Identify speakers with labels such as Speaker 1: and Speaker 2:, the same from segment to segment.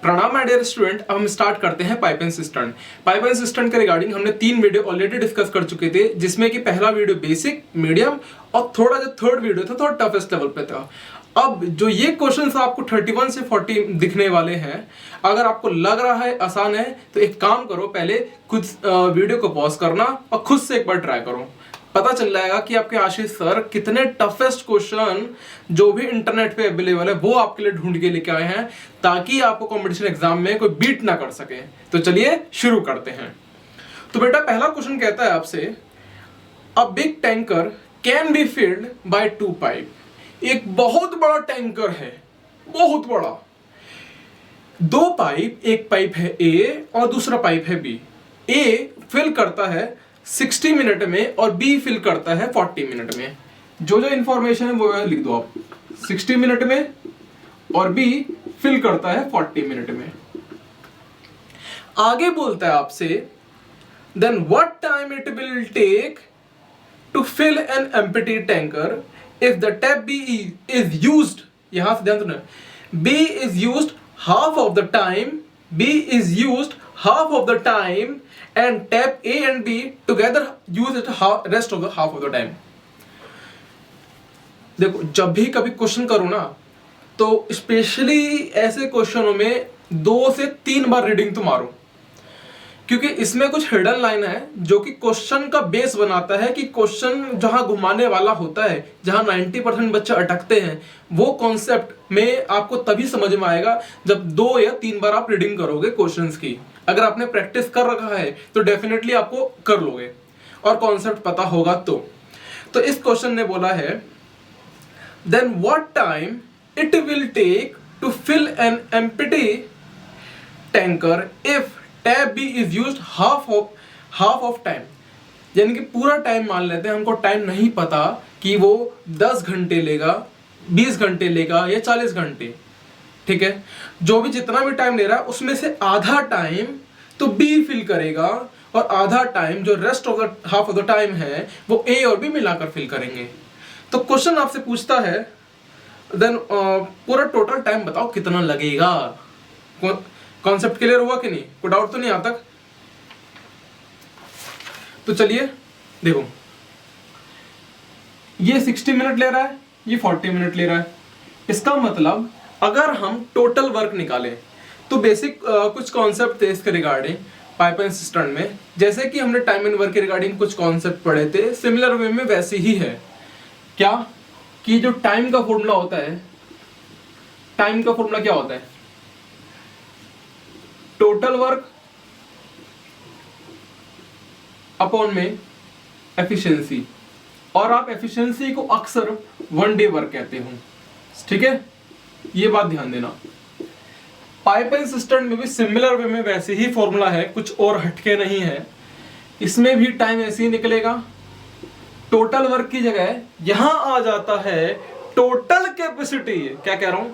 Speaker 1: प्रणाम my dear student. अब हम स्टार्ट करते हैं pipe and cistern. Pipe and cistern के रिगार्डिंग हमने 3 वीडियो ऑलरेडी डिस्कस कर चुके थे, जिसमें कि पहला वीडियो बेसिक, मीडियम और थोड़ा जो थर्ड वीडियो था थोड़ा टफेस्ट लेवल पे था। अब जो ये क्वेश्चंस आपको 31 से 40 दिखने वाले हैं, अगर आपको लग रहा है आसान है तो एक काम करो, पहले कुछ वीडियो को पॉज करना और खुद से एक बार ट्राई करो। पता चल जाएगा कि आपके आशीष सर कितने टफेस्ट क्वेश्चन जो भी इंटरनेट पे अवेलेबल है वो आपके लिए ढूंढ के लेके आए हैं, ताकि आपको कंपटीशन एग्जाम में कोई बीट ना कर सके। तो चलिए शुरू करते हैं। तो बेटा पहला क्वेश्चन कहता है आपसे, a big tanker can be filled bye 2 pipe. एक बहुत बड़ा टैंकर है, बहुत बड़ा। 2 पाइप, एक पाइप है ए और दूसरा पाइप है बी। ए फिल करता है 60 मिनट में और बी फिल करता है 40 मिनट में। जो जो इंफॉर्मेशन है वो लिख दो आप। 60 मिनट में और बी फिल करता है 40 मिनट में। आगे बोलता है आपसे, then what time it will take to fill an empty tanker if the tap B is used. यहां से ध्यान देना, B is used half of the time, B is used half of the time and tap A and B together use it rest of the half of the time। देखो जब भी कभी question करो ना, तो स्पेशली ऐसे क्वेश्चनों में 2 से 3 बार रीडिंग तो मारो, क्योंकि इसमें कुछ हिडन लाइन है जो कि क्वेश्चन का बेस बनाता है कि क्वेश्चन जहां घुमाने वाला होता है, जहां 90% बच्चे अटकते हैं, वो कॉन्सेप्ट में आपको तभी समझ में आएगा जब 2 या 3 बार आप रीडिंग करोगे क्वेश्चंस की। अगर आपने प्रैक्टिस कर रखा है तो डेफिनेटली आपको कर लोगे और कॉन्सेप्ट पता होगा। तो इस क्वेश्चन ने बोला है, then what time it will take to fill an empty tanker if tap B is used half of time. यानी कि पूरा टाइम मान लेते हैं, हमको टाइम नहीं पता कि वो 10 घंटे लेगा, 20 घंटे लेगा या 40 घंटे, ठीक है। जो भी जितना भी टाइम ले रहा है उसमें से आधा टाइम तो बी फिल करेगा और आधा टाइम जो rest of the half of the time है वो ए और बी मिलाकर फिल करेंगे। तो क्वेश्चन आपसे पूछता है, देन पूरा टोटल टाइम बताओ कितना लगेगा। कॉन्सेप्ट क्लियर हुआ कि नहीं? कोई डाउट तो नहीं आता? तो चलिए देखो, ये 60 मिनट ले रहा है, ये 40 मिनट ले रहा है। इसका मतलब अगर हम टोटल वर्क निकालें तो बेसिक कुछ कॉन्सेप्ट थे इसके रिगार्डिंग पाइप एंड सिस्टर्न में, जैसे कि हमने टाइम एंड वर्क के रिगार्डिंग कुछ कॉन्सेप्ट पढ़े थे, सिमिलर वे में वैसे ही है। क्या कि जो टाइम का फॉर्मूला होता है, टाइम का फॉर्मूला क्या होता है? टोटल वर्क अपॉन में एफिशिएंसी, और आप एफिशिएंसी को अक्सर 1 डे वर्क कहते हो, ठीक है। ये बात ध्यान देना। पाइप एंड सिस्टर्न में भी सिमिलर वे में वैसे ही फॉर्मूला है, कुछ और हटके नहीं है। इसमें भी टाइम ऐसे ही निकलेगा। टोटल वर्क की जगह यहां आ जाता है टोटल कैपेसिटी। क्या कह रहा हूं?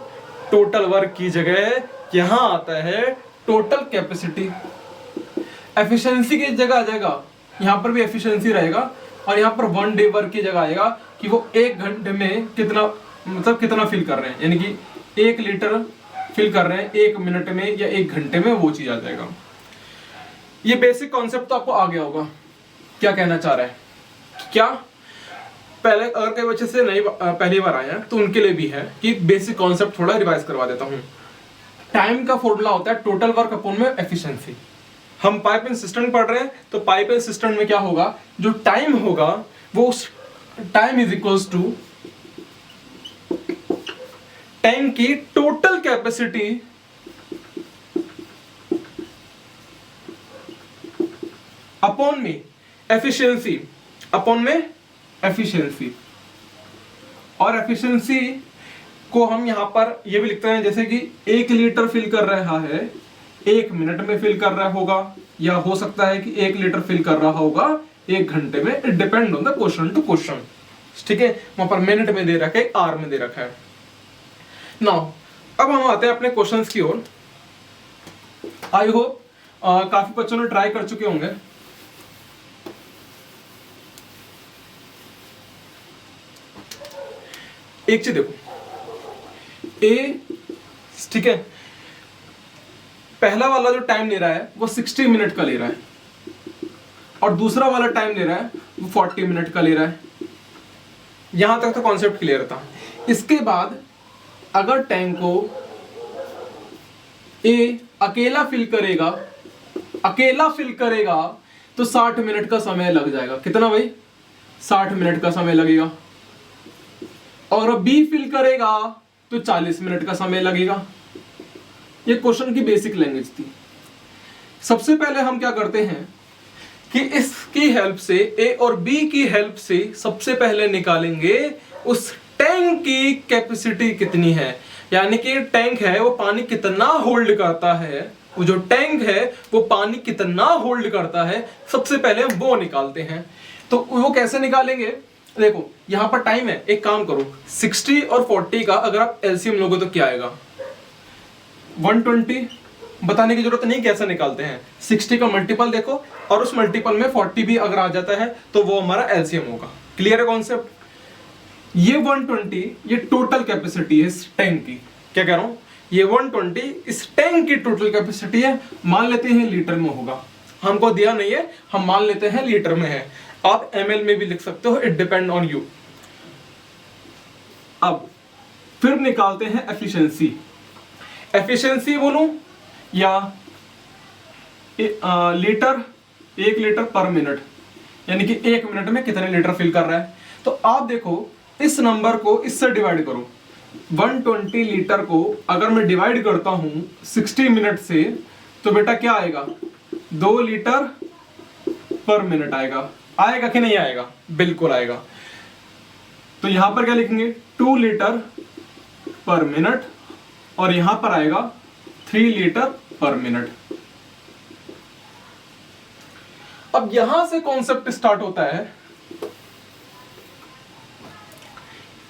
Speaker 1: टोटल वर्क की जगह यहां आता है टोटल कैपेसिटी। एफिशिएंसी की जगह आ जाएगा, यहां पर भी एफिशिएंसी रहेगा, और यहां पर 1 डे वर्क की जगह आएगा कि वो 1 घंटे में कितना, मतलब कितना फिल कर रहे हैं, यानी कि 1 लीटर फिल कर रहे हैं 1 मिनट में या 1 घंटे में, वो चीज आ जाएगा। ये बेसिक कॉन्सेप्ट तो आपको आ गया होगा। क्या कहना चाह रहा है? क्या पहले अगर कई बच्चे से नहीं पहली बार आए हैं तो उनके लिए भी है कि बेसिक कॉन्सेप्ट थोड़ा रिवाइज करवा देता हूं। टाइम का फॉर्मूला होता है टोटल वर्क अपॉन में एफिशिएंसी। हम पाइप एंड सिस्टर्न पढ़ रहे हैं, तो पाइप एंड सिस्टर्न में क्या होगा, जो टाइम होगा वो time is equals to tank की टोटल कैपेसिटी अपॉन में एफिशिएंसी, अपॉन में एफिशिएंसी। और एफिशिएंसी को हम यहां पर ये भी लिखते हैं, जैसे कि 1 लीटर फिल कर रहा है 1 मिनट में फिल कर रहा होगा, या हो सकता है कि 1 लीटर फिल कर रहा होगा 1 घंटे में। It depend on the question to question, ठीक है। वहां पर मिनट में दे रखा है, आवर में दे रखा है। नाउ अब हम आते हैं अपने क्वेश्चंस की ओर। आई होप काफी बच्चों ने ट्राई कर चुके होंगे। एक चीज देखो, ए, ठीक है, पहला वाला जो टाइम ले रहा है वो 60 मिनट का ले रहा है और दूसरा वाला टाइम ले रहा है वो 40 मिनट का ले रहा है। यहां तक तो कॉन्सेप्ट क्लियर था। इसके बाद अगर टैंक को ए अकेला फिल करेगा तो 60 मिनट का समय लग जाएगा। कितना भाई? 60 मिनट का समय लगेगा। और बी फिल करेगा तो 40 मिनट का समय लगेगा। ये क्वेश्चन की बेसिक लैंग्वेज थी। सबसे पहले हम क्या करते हैं कि इसकी हेल्प से, ए और बी की हेल्प से सबसे पहले निकालेंगे उस टैंक की कैपेसिटी कितनी है, यानी कि टैंक है वो पानी कितना होल्ड करता है, वो जो टैंक है वो पानी कितना होल्ड करता है, सबसे पहले हम वो निकालते हैं। तो वो कैसे निकालेंगे? देखो यहां पर टाइम है, एक काम करो 60 और 40 का अगर आप एलसीएम लोगे तो क्या आएगा? 120। बताने की जरूरत नहीं कैसे निकालते हैं। 60 का मल्टीपल देखो और उस मल्टीपल में 40 भी अगर आ जाता है तो वो हमारा एलसीएम होगा। क्लियर है कॉन्सेप्ट? ये 120 ये टोटल कैपेसिटी है इस टैंक की। क्या कह रहा हूं? ये 120 इस टैंक की टोटल कैपेसिटी है। मान लेते हैं लीटर में होगा, हमको दिया नहीं है, हम मान लेते हैं लीटर में है। आप एमएल में भी लिख सकते हो, इट डिपेंड ऑन यू। अब फिर निकालते हैं एफिशिएंसी। एफिशिएंसी बोलूं या लीटर, 1 लीटर पर मिनट, यानी कि 1 मिनट में कितने लीटर फिल कर रहा है। तो आप देखो इस नंबर को इससे डिवाइड करो। 120 लीटर को अगर मैं डिवाइड करता हूं 60 मिनट से तो बेटा क्या आएगा? 2 लीटर पर मिनट आएगा। आएगा कि नहीं आएगा? बिल्कुल आएगा। तो यहां पर क्या लिखेंगे? 2 लीटर पर मिनट और यहां पर आएगा 3 लीटर पर मिनट। अब यहां से कॉन्सेप्ट स्टार्ट होता है।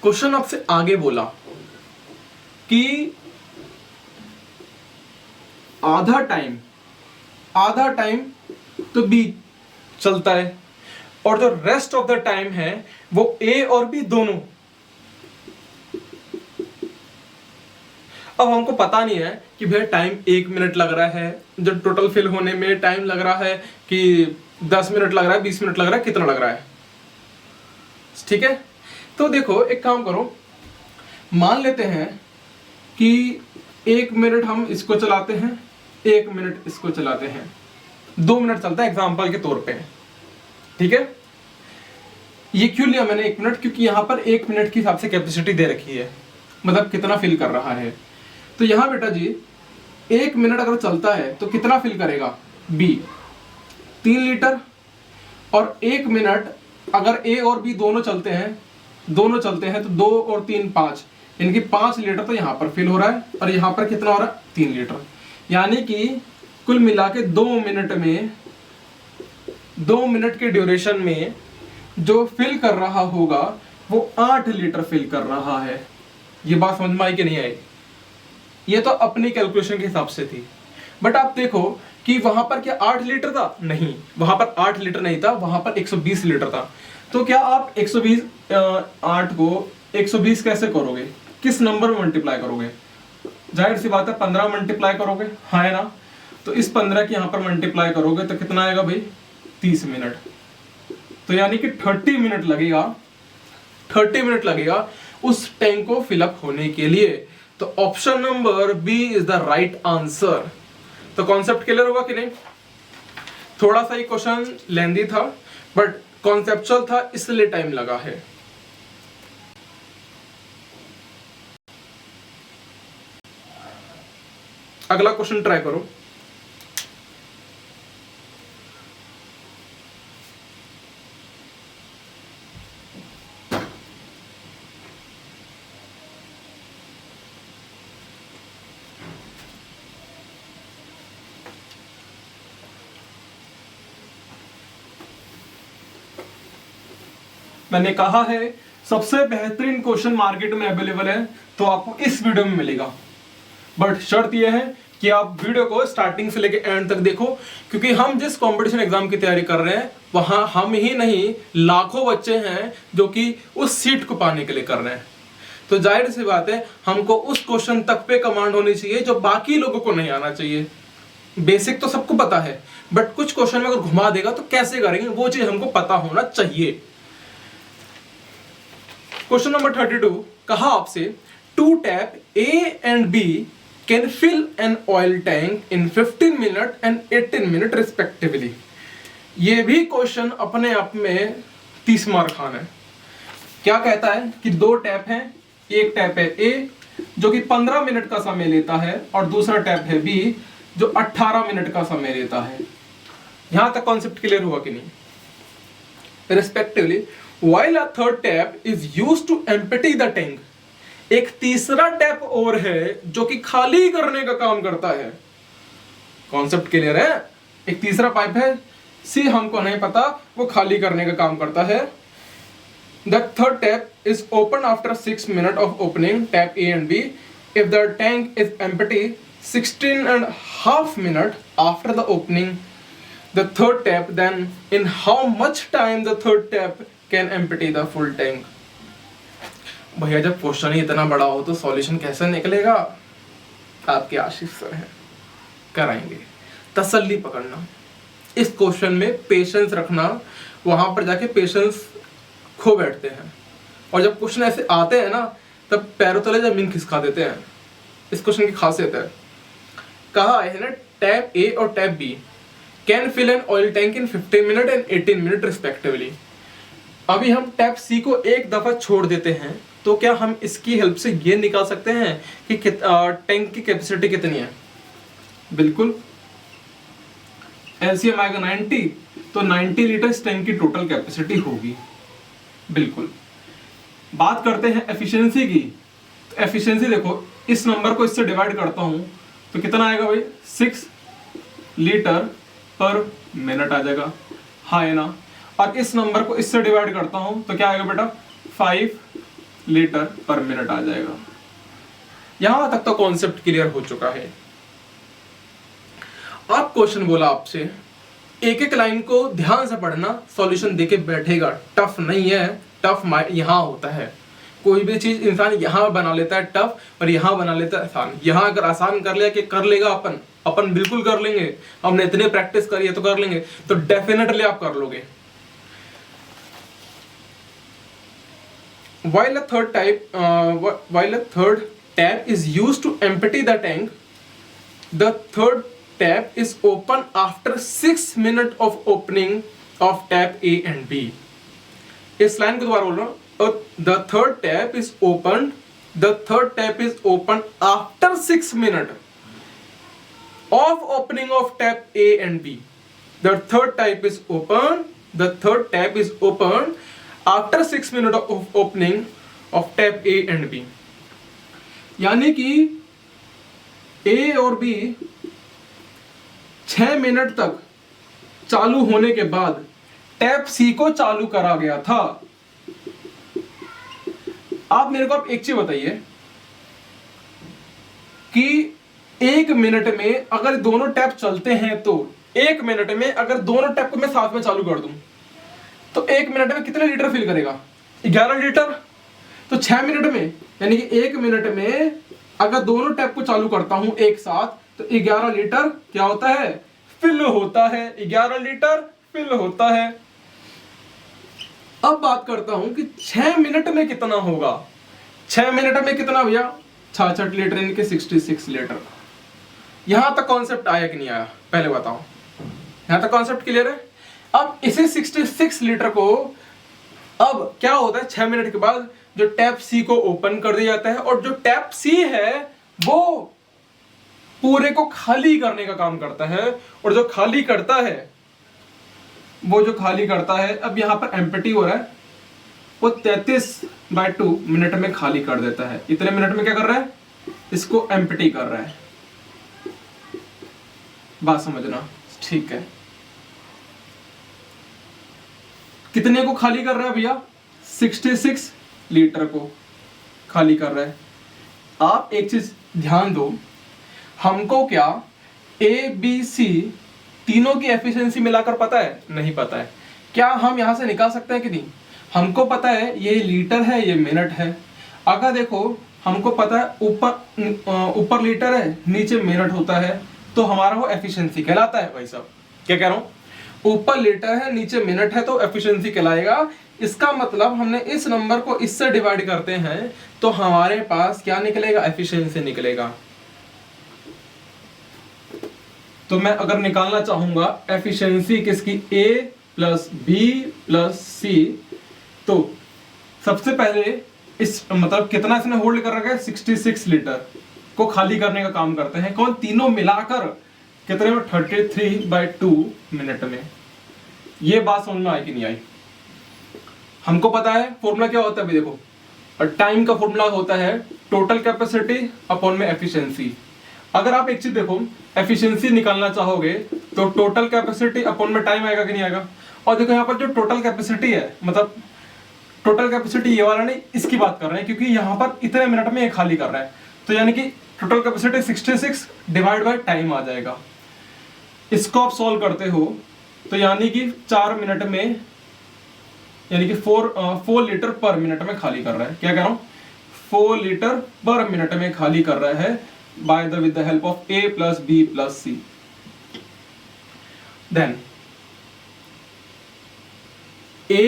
Speaker 1: क्वेश्चन आपसे आगे बोला कि आधा टाइम तो बी चलता है और जो रेस्ट ऑफ द टाइम है वो ए और बी दोनों। अब हमको पता नहीं है कि भैया टाइम 1 मिनट लग रहा है, जो टोटल फिल होने में टाइम लग रहा है कि 10 मिनट लग रहा है, 20 मिनट लग रहा है, कितना लग रहा है। ठीक है, तो देखो एक काम करो, मान लेते हैं कि 1 मिनट हम इसको चलाते हैं, 1 मिनट इसको चलाते हैं, 2 मिनट चलता है एग्जाम्पल के तौर पे। ठीक है, ये क्यों लिया मैंने 1 मिनट? क्योंकि यहां पर 1 मिनट के हिसाब से कैपेसिटी दे रखी है, मतलब कितना फिल कर रहा है। तो यहां बेटा जी 1 मिनट अगर चलता है तो कितना फिल करेगा? B 3 litre. और 1 मिनट अगर ए और बी दोनों चलते हैं तो 2 और 3 5, यानी कि 5 लीटर तो यहां पर फिल हो रहा है और यहां पर कितना हो रहा है? 3 लीटर। यानी कि कुल मिला के 2 मिनट के ड्यूरेशन में जो फिल कर रहा होगा वो 8 लीटर फिल कर रहा है। ये बात समझ में आई कि नहीं आई? ये तो अपनी कैलकुलेशन के हिसाब से थी, बट आप देखो कि वहां पर क्या 8 लीटर था? नहीं, वहां पर 8 लीटर नहीं था, वहां पर 120 लीटर था। तो क्या आप 120 8 को 120 कैसे करोगे? किस नंबर में मल्टीप्लाई करोगे? जाहिर सी बात है 15 मल्टीप्लाई करोगे, हाँ है ना? तो इस 15 की यहां पर मल्टीप्लाई करोगे तो कितना आएगा भाई? 30 मिनट। तो यानी कि 30 मिनट लगेगा उस टैंक को फिलअप होने के लिए। तो option number B is the right answer. तो कॉन्सेप्ट क्लियर होगा कि नहीं? थोड़ा सा ही क्वेश्चन लेंदी था बट कॉन्सेप्चुअल था, इसलिए टाइम लगा है। अगला क्वेश्चन ट्राई करो। मैंने कहा है सबसे बेहतरीन क्वेश्चन मार्केट में अवेलेबल है, तो आपको इस वीडियो में मिलेगा। बट शर्त यह है कि आप वीडियो को स्टार्टिंग से लेके एंड तक देखो, क्योंकि हम जिस कंपटीशन एग्जाम की तैयारी कर रहे हैं वहां हम ही नहीं लाखों बच्चे हैं जो कि उस सीट को पाने के लिए कर रहे हैं। तो जाहिर सी बात है हमको उस क्वेश्चन तक पे कमांड होनी चाहिए जो बाकी लोगों को नहीं आना चाहिए। बेसिक तो सबको पता है, बट कुछ क्वेश्चन में अगर घुमा देगा तो कैसे करेंगे वो चीज हमको पता होना चाहिए। क्वेश्चन नंबर 32 कहा आपसे, two tap A and B can fill an oil tank in 15 minute and 18 minute respectively. ये भी क्वेश्चन अपने आप में 30 मार्क खान है। क्या कहता है कि दो टैप हैं, एक टैप है ए जो कि 15 मिनट का समय लेता है और दूसरा टैप है बी जो 18 मिनट का समय लेता है। यहां तक कॉन्सेप्ट क्लियर हुआ कि नहीं? Respectively while a third tap is used to empty the tank, एक तीसरा टैप और है जो कि खाली करने का काम करता है। कॉन्सेप्ट क्लियर है? एक तीसरा पाइप है, सी हमको नहीं पता, वो खाली करने का काम करता है। The third tap is open after 6 minutes of opening tap A and B. If the tank is empty 16.5 minutes after the opening the third tap, then in how much time the third tap can empty the full tank? भैया जब question ही इतना बड़ा हो तो solution कैसे निकलेगा? आपके आशीष sir हैं, कराएंगे। तसल्ली पकड़ना, इस क्वेश्चन में पेशेंस रखना, वहां पर जाके पेशेंस खो बैठते हैं और जब क्वेश्चन ऐसे आते हैं ना तब पैरों तले जमीन खिसका देते हैं। इस क्वेश्चन की खासियत है, कहा है ना टैप ए और tap B can fill an oil tank in 15 minute and 18 minute respectively. अभी हम टैप सी को एक दफा छोड़ देते हैं तो क्या हम इसकी हेल्प से ये निकाल सकते हैं कि टैंक की कैपेसिटी कितनी है? बिल्कुल, एलसीएम आएगा 90, तो 90 लीटर इस टैंक की टोटल कैपेसिटी होगी। बिल्कुल। बात करते हैं एफिशिएंसी की, तो एफिशिएंसी देखो, इस नंबर को इससे डिवाइड करता हूं तो कितना आएगा भाई? 6 लीटर पर मिनट आ जाएगा, हाँ है ना। और इस नंबर को इससे डिवाइड करता हूं तो क्या आएगा बेटा? 5 लीटर पर मिनट आ जाएगा। यहां तक तो कॉन्सेप्ट क्लियर हो चुका है। आप क्वेश्चन बोला आपसे, एक एक लाइन को ध्यान से पढ़ना, सॉल्यूशन देके बैठेगा। टफ नहीं है, टफ यहां होता है। कोई भी चीज इंसान यहां बना लेता है टफ और यहां बना लेता है आसान। यहां अगर आसान कर लिया कि कर लेगा अपन बिल्कुल कर लेंगे, हमने इतने प्रैक्टिस करी है तो कर लेंगे, तो डेफिनेटली आप कर लोगे। While a third tap is used to empty the tank, the third tap is open after 6 minutes of opening of tap A and B. इस लाइन को दोबारा बोल रहा हूं, the third tap is open after 6 minutes of opening of tap A and B. The third tap is open after 6 minutes of opening of tap A and B. यानी कि A और B 6 minute तक चालू होने के बाद tap C को चालू करा गया था। आप मेरे को आप एक चीज बताइए कि 1 मिनट में अगर दोनों टैप चलते हैं तो 1 मिनट में अगर दोनों टैप को मैं साथ में चालू कर दूं तो 1 मिनट में कितने लीटर फिल करेगा? 11 लीटर। तो 6 मिनट में, यानी कि 1 मिनट में अगर दोनों टैप को चालू करता हूं एक साथ तो 11 लीटर क्या होता है? फिल होता है। 11 लीटर फिल होता है। अब बात करता हूं कि 6 मिनट में कितना होगा। 6 मिनट में कितना भैया? 66 लीटर, इनके 66 लीटर। यहां तक कॉन्सेप्ट आया कि नहीं आया पहले बताओ? यहां तक कॉन्सेप्ट क्लियर है? अब इसे 66 लीटर को अब क्या होता है, 6 मिनट के बाद जो टैप सी को ओपन कर दिया जाता है और जो टैप सी है वो पूरे को खाली करने का काम करता है। और जो खाली करता है अब यहां पर एम्प्टी हो रहा है, वो 33/2 मिनट में खाली कर देता है। इतने मिनट में क्या कर रहा है? इसको एम्प्टी कर रहा है। बात समझना, ठीक है। कितने को खाली कर रहा है भैया? 66 लीटर को खाली कर रहा है। आप एक चीज ध्यान दो, हमको क्या ए बी सी तीनों की एफिशिएंसी मिलाकर पता है? नहीं पता है। क्या हम यहां से निकाल सकते हैं कि नहीं? हमको पता है ये लीटर है, ये मिनट है। अगर देखो हमको पता है ऊपर लीटर है, नीचे मिनट होता है, तो हमारा वो एफिशिएंसी कहलाता है भाई साहब। क्या कह रहा हूं, ऊपर लीटर है नीचे मिनट है तो एफिशिएंसी कहलाएगा। इसका मतलब हमने इस नंबर को इससे डिवाइड करते हैं तो हमारे पास क्या निकलेगा, एफिशिएंसी निकलेगा। तो मैं अगर निकालना चाहूंगा एफिशिएंसी किसकी, A plus B plus C, तो सबसे पहले इस मतलब कितना इसने होल्ड कर रखा है, 66 लीटर को खाली करने का काम करते हैं कौन, तीनों मिलाकर कितने में, 33/2 मिनट में। ये बात समझ में आई कि नहीं आई। हमको पता है फॉर्मूला क्या होता है भाई, देखो और टाइम का फॉर्मूला होता है टोटल कैपेसिटी अपॉन में एफिशिएंसी। अगर आप एक चीज देखो, एफिशिएंसी निकालना चाहोगे तो टोटल कैपेसिटी अपॉन में टाइम आएगा कि नहीं आएगा। और देखो यहाँ पर जो टोटल कैपेसिटी है, मतलब टोटल कैपेसिटी ये वाला नहीं, इसकी बात कर रहे हैं क्योंकि यहाँ पर इतने मिनट में ये खाली कर रहा है, तो यानी कि total capacity 66 divide by time आ जाएगा। इसको आप सॉल्व करते हो तो यानी कि 4 मिनट में, यानी कि 4 लीटर पर मिनट में खाली कर रहा है। क्या कह रहा हूं, 4 लीटर पर मिनट में खाली कर रहा है by the with the help of A plus B plus C। Then A,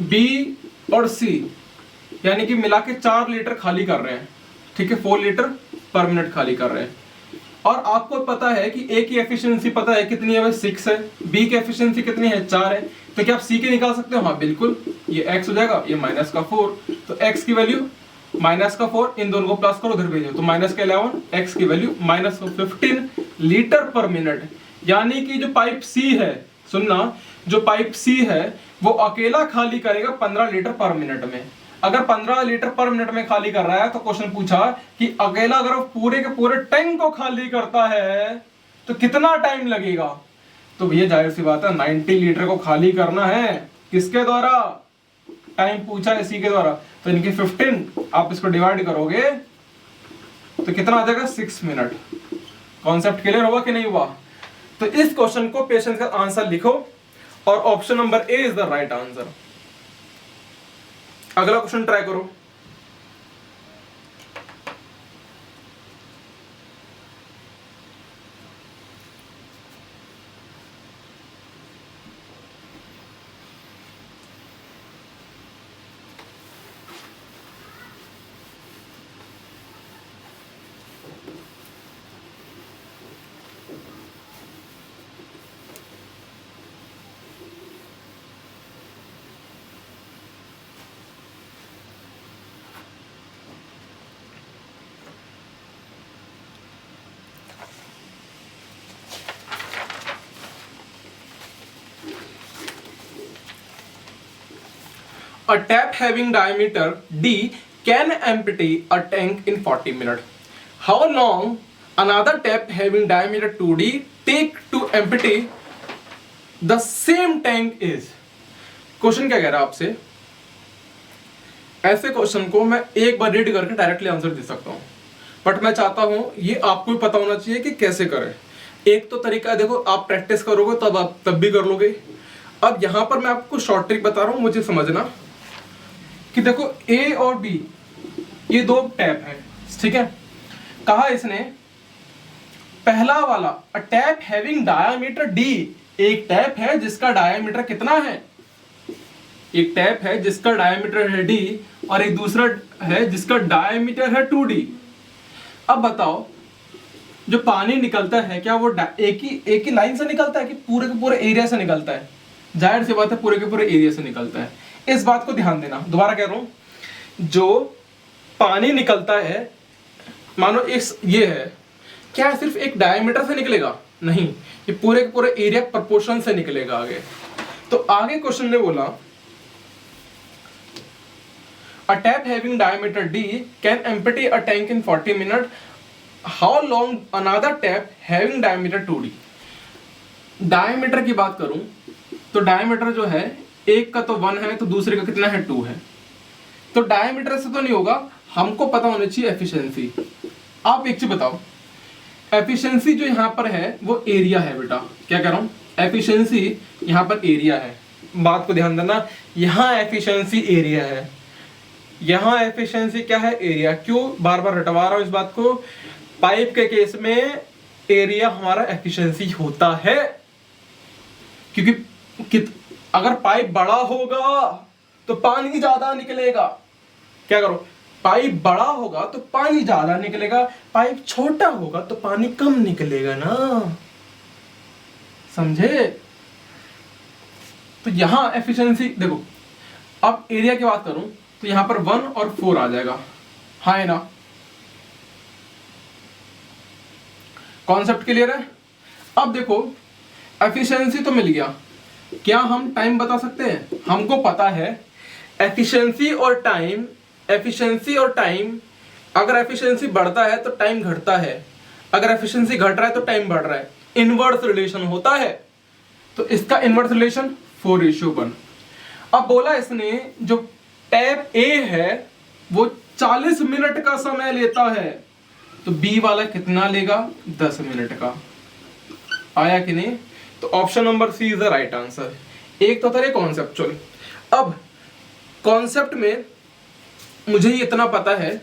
Speaker 1: B और C यानी कि मिला के 4 लीटर खाली कर रहे हैं, ठीक है, 4 लीटर पर मिनट खाली कर रहे हैं। और आपको पता है कि A की एफिशिएंसी पता है कितनी है, 6 है, B की एफिशिएंसी कितनी है, 4 है, तो क्या आप C की निकाल सकते हो, हाँ बिल्कुल, ये x हो जाएगा, ये माइनस का 4, तो x की वैल्यू माइनस का 4, इन दोनों को प्लस करो उधर भेजो, तो माइनस का 11, x की वैल्यू माइनस 15 लीटर पर मिनट। यानी कि जो पाइप C है, सुनना, जो पाइप C है वो अकेला खाली करेगा 15 लीटर पर मिनट में। अगर 15 लीटर पर मिनट में खाली कर रहा है तो क्वेश्चन पूछा कि अकेला अगर वो पूरे के पूरे टैंक को खाली करता है तो कितना टाइम लगेगा। तो भैया जाहिर सी बात है 90 लीटर को खाली करना है, किसके द्वारा, टाइम पूछा है C के द्वारा, तो इनके 15 आप इसको डिवाइड करोगे तो कितना आ जाएगा, 6 मिनट। कॉन्सेप्ट क्लियर हुआ कि नहीं हुआ। तो इस क्वेश्चन को पेशेंस का आंसर लिखो और option number A is the right answer. अगला क्वेश्चन ट्राई करो। A tap having diameter D can empty a tank in 40 minutes. How long another tap having diameter 2D take to empty the same tank is? Question क्या कह रहा है आपसे, ऐसे question को मैं एक बार रीड करके डायरेक्टली आंसर दे सकता हूं, बट मैं चाहता हूं ये आपको भी पता होना चाहिए कि कैसे करें। एक तो तरीका है, देखो आप प्रैक्टिस करोगे तब आप तब भी कर लोगे। अब यहां पर मैं आपको शॉर्ट ट्रिक बता रहा हूं, मुझे समझना कि देखो A और B ये दो टैप है, ठीक है। कहा इसने पहला वाला अ टैप हैविंग डायामीटर D, एक टैप है जिसका डायामीटर कितना है, एक टैप है जिसका डायामीटर है D और एक दूसरा है जिसका डायामीटर है 2D। अब बताओ जो पानी निकलता है क्या वो एक ही लाइन से निकलता है कि पूरे के पूरे एरिया से निकलता है, जाहिर सी बात है पूरे के पूरे एरिया से निकलता है। इस बात को ध्यान देना, दोबारा कह रहा हूं, जो पानी निकलता है मानो इस ये है, क्या सिर्फ एक डायमीटर से निकलेगा, नहीं, ये पूरे के पूरे एरिया प्रोपोर्शन से निकलेगा आगे। तो आगे क्वेश्चन ने बोला a tap having diameter D can empty a tank in 40 minutes. How long another tap having diameter 2D? Diameter की बात करूं तो डायमीटर जो है एक का तो 1 है तो दूसरे का कितना है 2 है, तो डायमीटर से तो नहीं होगा, हमको पता होना चाहिए एफिशिएंसी। आप एक चीज बताओ, एफिशिएंसी जो यहां पर है वो एरिया है बेटा, क्या कह रहा हूं, एफिशिएंसी यहां पर एरिया है, बात को ध्यान देना, यहां एफिशिएंसी एरिया है, यहां एफिशिएंसी क्या है, एरिया। क्यों बार बार रटवा रहा हूं इस बात को, पाइप के केस में एरिया हमारा एफिशिएंसी होता है, क्योंकि अगर पाइप बड़ा होगा तो पानी ज्यादा निकलेगा। क्या करो, पाइप बड़ा होगा तो पानी ज्यादा निकलेगा, पाइप छोटा होगा तो पानी कम निकलेगा ना, समझे? तो यहां एफिशिएंसी देखो, अब एरिया की बात करूं तो यहां पर 1 और 4 आ जाएगा, हाँ है ना? कॉन्सेप्ट क्लियर है? अब देखो एफिशिएंसी तो मिल गया, क्या हम टाइम बता सकते हैं? हमको पता है एफिशिएंसी और टाइम, अगर एफिशिएंसी बढ़ता है तो टाइम घटता है, अगर एफिशिएंसी घट रहा है तो टाइम बढ़ रहा है, इनवर्स रिलेशन होता है। तो इसका इनवर्स रिलेशन 4:1। अब बोला इसने जो टैप ए है वो 40 मिनट का समय लेता है, तो बी वाला कितना लेगा? 10 मिनट का। आया कि नहीं? तो option number C is the right answer. एक तो था कॉन्सेप्चुअल। अब कॉन्सेप्ट में मुझे इतना पता है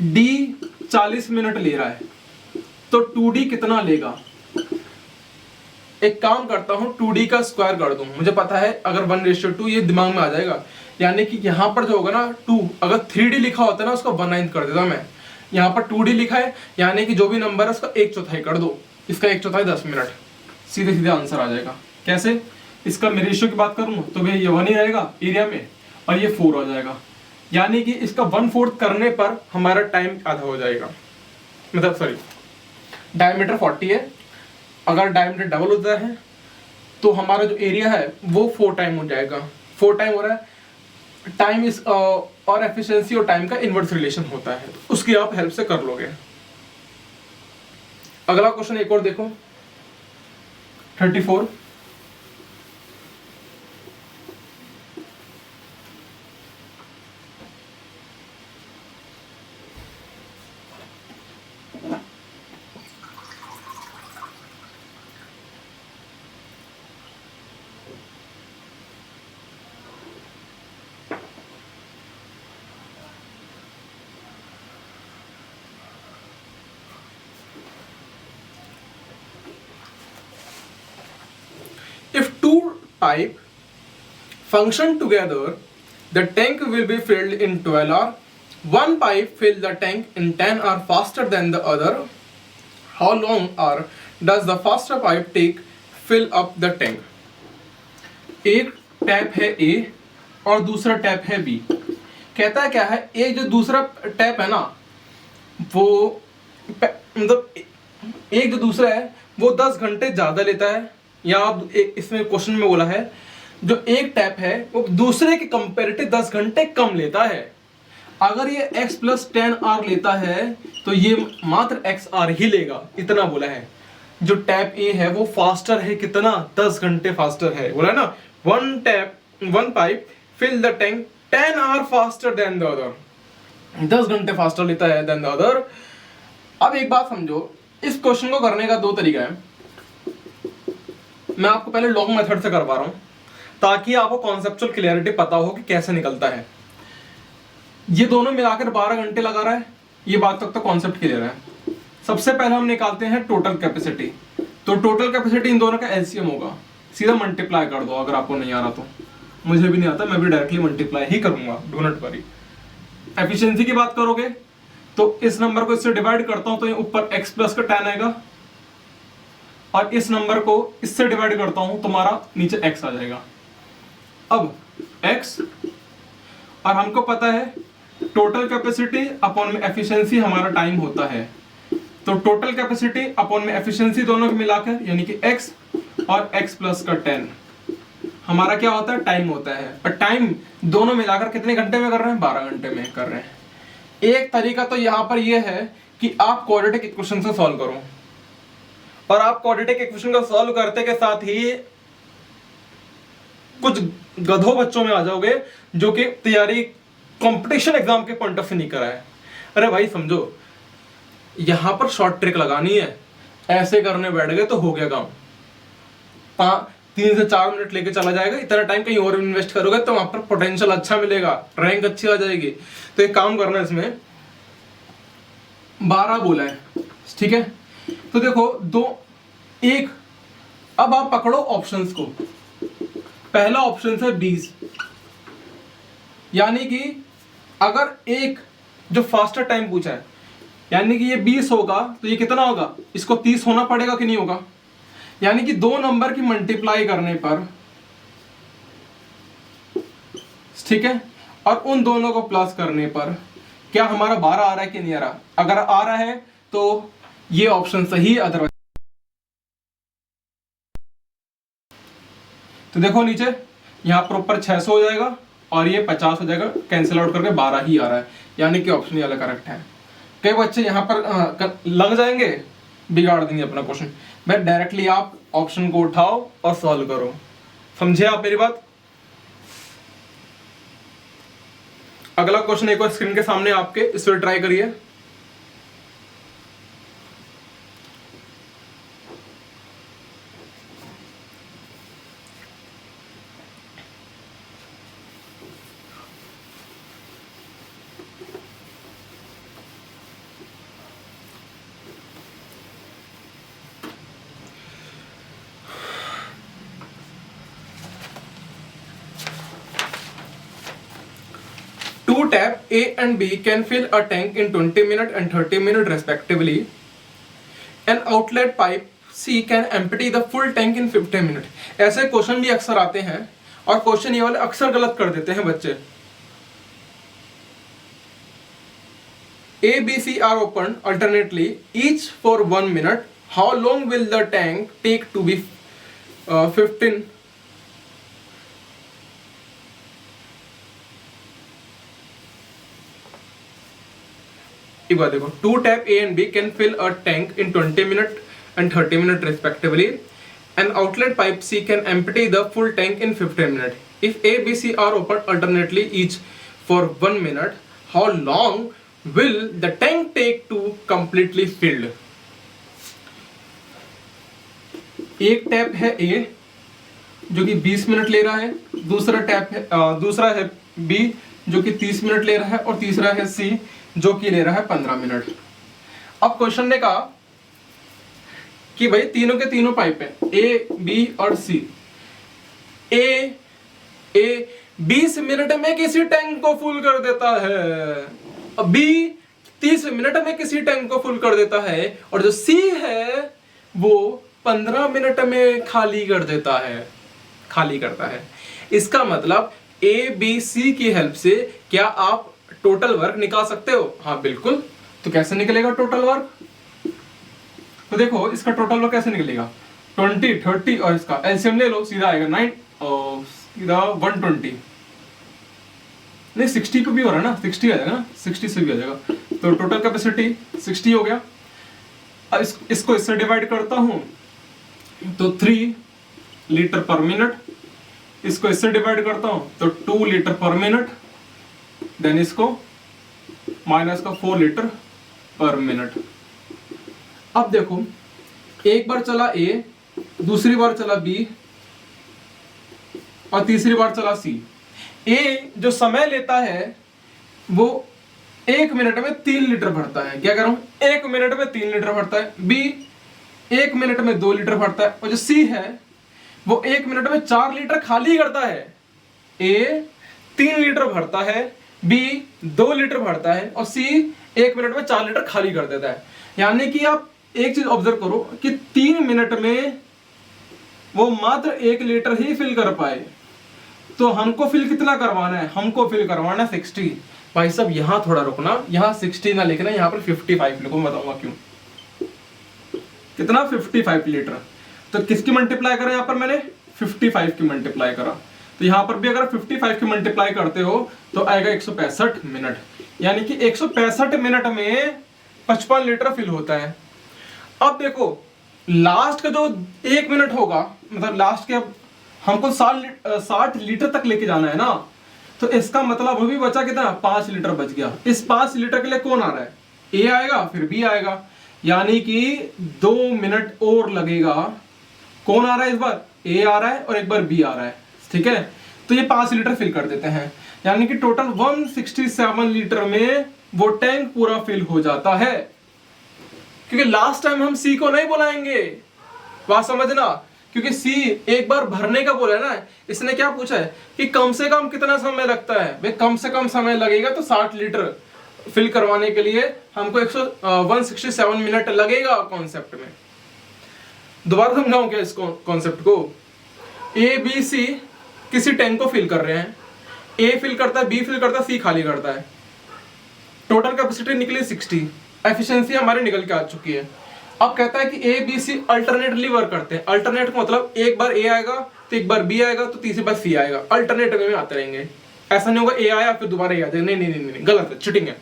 Speaker 1: डी 40 मिनट ले रहा है, तो 2D कितना लेगा? एक काम करता हूं, 2D का स्क्वायर कर दूं, मुझे पता है अगर 1:2 ये दिमाग में आ जाएगा, यानी कि यहां पर जो होगा ना 2, अगर 3D लिखा होता है ना उसको 1/9 कर देता मैं, यहां पर 2D लिखा है यानी कि जो भी नंबर है उसका 1/4 कर दो, इसका 1/4 10 मिनट, सीधे सीधे आंसर आ जाएगा। कैसे? इसका मैं रेशियो की बात करूं तो भैया ये 1 ही रहेगा एरिया में और ये 4 हो जाएगा, यानी कि इसका 1/4 करने पर हमारा टाइम आधा हो जाएगा, मतलब सॉरी डायमीटर 40 है, अगर डायमीटर डबल होता है तो हमारा जो एरिया है वो 4 टाइम हो जाएगा। 4 टाइम हो रहा है, टाइम इस और एफिशिएंसी और टाइम का इनवर्स रिलेशन होता है, उसकी आप हेल्प से कर लोगे। अगला क्वेश्चन एक और देखो 34। If two pipe function together, the tank will be filled in 12 hours. One pipe fill the tank in 10 hours faster than the other. How long hour does the faster pipe take fill up the tank? एक tap है A और दूसरा tap है B। कहता है क्या है, एक जो दूसरा टैप है ना वो मतलब एक जो दूसरा है वो 10 घंटे ज्यादा लेता है, या इसमें क्वेश्चन में बोला है जो एक टैप है वो दूसरे के कंपेरेटिव 10 घंटे कम लेता है। अगर ये x + 10 आर लेता है तो ये मात्र x आर ही लेगा, इतना बोला है। जो टैप ए है वो फास्टर है, कितना? 10 घंटे फास्टर है, बोला है ना। One pipe fill the tank 10 hour faster than the other, 10 घंटे फास्टर लेता है देन द अदर। अब एक बात समझो, इस क्वेश्चन को करने का 2 तरीका है। मैं आपको पहले लॉन्ग मेथड से करवा रहा हूं ताकि आपको कॉन्सेप्चुअल क्लियरिटी पता हो कि कैसे निकलता है। ये दोनों मिलाकर 12 घंटे लगा रहा है, ये बात तक तो कॉन्सेप्ट क्लियर है। सबसे पहले हम निकालते हैं टोटल कैपेसिटी। तो टोटल कैपेसिटी इन दोनों का एलसीएम होगा, सीधा मल्टीप्लाई कर दो। अगर आपको नहीं आ रहा तो, मुझे भी नहीं आता, मैं भी डायरेक्टली मल्टीप्लाई ही करूंगा, डू नॉट वरी। एफिशिएंसी की बात करोगे तो इस नंबर को इससे डिवाइड करता हूं तो ये ऊपर x प्लस का 10 आएगा, और इस नंबर को इससे डिवाइड करता हूं तुम्हारा नीचे x आ जाएगा। अब x, और हमको पता है टोटल कैपेसिटी अपॉन में एफिशिएंसी हमारा टाइम होता है, तो टोटल कैपेसिटी अपॉन में एफिशिएंसी दोनों को मिलाकर यानी कि x और x प्लस का 10 हमारा क्या होता है? टाइम होता है। और टाइम दोनों मिलाकर कितने घंटे में कर रहे हैं? 12 घंटे में कर रहे हैं। एक तरीका तो यहां पर यह है कि आप क्वाड्रेटिक इक्वेशन से सॉल्व करो, और आप क्वाड्रेटिक इक्वेशन को सॉल्व करते के साथ ही कुछ गधों बच्चों में आ जाओगे जो कि तैयारी कंपटीशन एग्जाम के पॉइंट ऑफ व्यू नहीं करा है। अरे भाई समझो, यहां पर शॉर्ट ट्रिक लगानी है, ऐसे करने बैठ गए तो हो गया काम। 3 से 4 मिनट लेके चला जाएगा, इतना टाइम कहीं और इन्वेस्ट करोगे तो वहां पर पोटेंशियल अच्छा मिलेगा, रैंक अच्छी आ जाएगी। तो एक काम करना है, इसमें 12 बोला है, ठीक है, तो देखो दो एक, अब आप पकड़ो ऑप्शंस को। पहला ऑप्शन है 20, यानी कि अगर एक जो फास्टर टाइम पूछा है, यानी कि ये 20 होगा तो ये कितना होगा, इसको 30 होना पड़ेगा कि नहीं होगा। यानी कि दो नंबर की मल्टीप्लाई करने पर, ठीक है, और उन दोनों को प्लस करने पर क्या हमारा 12 आ रहा है कि नहीं आ रहा। अगर आ रहा है तो ये ऑप्शन सही, अदरवाइज। तो देखो नीचे यहाँ प्रॉपर 600 हो जाएगा और ये 50 हो जाएगा, कैंसिल आउट करके 12 ही आ रहा है, यानी कि ऑप्शन ये वाला करेक्ट है। कई बच्चे यहाँ पर लग जाएंगे, बिगाड़ देंगे अपना क्वेश्चन। भाई डायरेक्टली आप ऑप्शन को उठाओ और सॉल्व करो। समझे आप मेरी बात। अगला क्वेश्चन एक और स्क्रीन के सामने आपके, इस पर ट्राई करिए। Two tap A and B can fill a tank in 20 minutes and 30 minutes respectively. An outlet pipe C can empty the full tank in 15 minutes. ऐसे क्वेश्चन भी अक्सर आते हैं और क्वेश्चन ये वाले अक्सर गलत कर देते हैं बच्चे। A, B, C are opened alternately each for 1 minute. How long will the tank take to be 15? एक बात देखो, two tap A and B can fill a tank in 20 minutes and 30 minutes respectively. An outlet pipe C can empty the full tank in 15 minutes. If A, B, C are opened alternately each for 1 minute, how long will the tank take to completely filled? एक tap है A जो कि 20 minute ले रहा है, दूसरा है B जो कि 30 मिनट ले रहा है, और तीसरा है C जो कि ले रहा है 15 मिनट। अब क्वेश्चन ने कहा कि भाई तीनों के तीनों पाइप है, A, B और C। A 20 मिनट में किसी टैंक को फुल कर देता है, B 30 मिनट में किसी टैंक को फुल कर देता है, और जो C है वो 15 मिनट में खाली करता है। इसका मतलब A, B, C की हेल्प से क्या आप टोटल वर्क निकाल सकते हो? हाँ बिल्कुल। तो कैसे निकलेगा टोटल वर्क? तो देखो इसका टोटल वर्क कैसे निकलेगा, 20, 30 और इसका एलसीएम ले लो, सीधा आएगा 9 और सीधा 120। नहीं 60 पे भी हो रहा है ना, 60 आ जाएगा ना, 60 से भी आ जाएगा। तो टोटल कैपेसिटी 60 हो गया। अब इसको इससे डिवाइड करता हूं तो 3 लीटर पर मिनट, इसको इससे डिवाइड करता हूं तो 2 लीटर पर मिनट, देन इसको माइनस का 4 लीटर पर मिनट। अब देखो एक बार चला A, दूसरी बार चला B और तीसरी बार चला C। A जो समय लेता है वो 1 मिनट में 3 लीटर भरता है। क्या करूं, 1 मिनट में 3 लीटर भरता है। B 1 मिनट में 2 लीटर भरता है, और जो C है वो 1 मिनट में 4 लीटर खाली करता है। A 3 लीटर भरता है, B 2 लीटर भरता है, और C 1 मिनट में 4 लीटर खाली कर देता है। यानी कि आप एक चीज ऑब्जर्व करो कि 3 मिनट में वो मात्र 1 लीटर ही फिल कर पाए। तो हमको फिल कितना करवाना है, हमको फिल करवाना है 60। भाई साहब यहाँ थोड़ा रुकना, यहाँ 60 ना लिखना, यहाँ पर 55 लिखो, मैं बताऊंगा क्यों। कितना, 55 लीटर। तो किसकी मल्टीप्लाई करा, यहाँ पर मैंने 55 की मल्टीप्लाई करा। तो यहाँ पर भी अगर 55 की मल्टीप्लाई करते हो तो आएगा 165 मिनट। यानी कि 165 मिनट में 55 लीटर फिल होता है। अब देखो लास्ट का जो 1 मिनट होगा, मतलब लास्ट के हमको 60 लीटर तक लेके जाना है ना, तो इसका मतलब अभी बचा कितना, 5 लीटर बच गया। इस 5 लीटर के लिए कौन आ रहा है, A आएगा फिर B आएगा, यानी कि 2 मिनट और लगेगा। कौन आ रहा है इस बार, A आ रहा है और एक बार B आ रहा है, ठीक है। तो ये 5 लीटर फिल कर देते हैं, यानी कि टोटल 167 लीटर में वो टैंक पूरा फिल हो जाता है। क्योंकि लास्ट टाइम हम सी को नहीं बुलाएंगे, बात समझना, क्योंकि सी एक बार भरने का बोला है ना। इसने क्या पूछा है कि कम से कम कितना समय लगता है, भाई कम से कम समय लगेगा तो 60 लीटर फिल करवाने के लिए हमको 167 मिनट लगेगा कॉन्सेप्ट में। दोबारा समझाऊं क्या इस कॉन्सेप्ट को? ए बी सी किसी टैंक को फिल कर रहे हैं, ए फिल करता है, बी फिल करता है, सी खाली करता है। टोटल कैपेसिटी निकली 60, एफिशिएंसी हमारी निकल के आ चुकी है। अब कहता है कि A B C alternately work करते हैं। अल्टरनेट का मतलब एक बार ए आएगा तो एक बार बी आएगा तो तीसरी बार सी आएगा, अल्टरनेट वे में आते रहेंगे। ऐसा नहीं होगा ए आया फिर दोबारा ए आ जाएगा, नहीं नहीं नहीं नहीं, गलत है, चिटिंग है।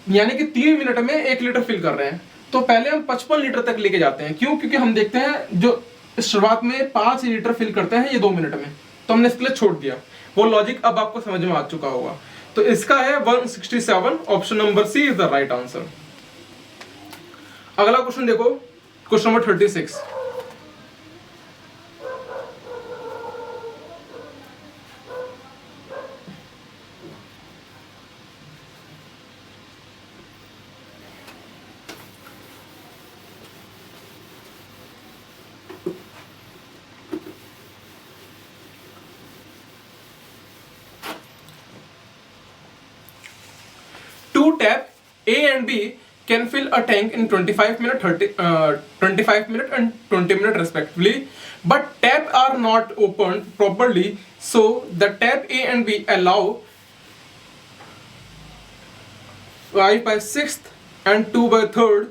Speaker 1: यानी कि 3 मिनट में 1 लीटर फिल कर रहे हैं, तो पहले हम 55 लीटर तक लेके जाते हैं। क्यों? क्योंकि हम देखते हैं जो शुरुआत में 5 लीटर फिल करते हैं ये 2 मिनट में, तो हमने इसके लिए छोड़ दिया। वो लॉजिक अब आपको समझ में आ चुका होगा। तो इसका है 167, option number C is the right answer. अगला क्वेश्चन देखो, question number 36। Two tap A and B can fill a tank in 25 minutes, 25 minutes and 20 minutes respectively, but tap are not opened properly, so the tap A and B allow 5/6 and 2/3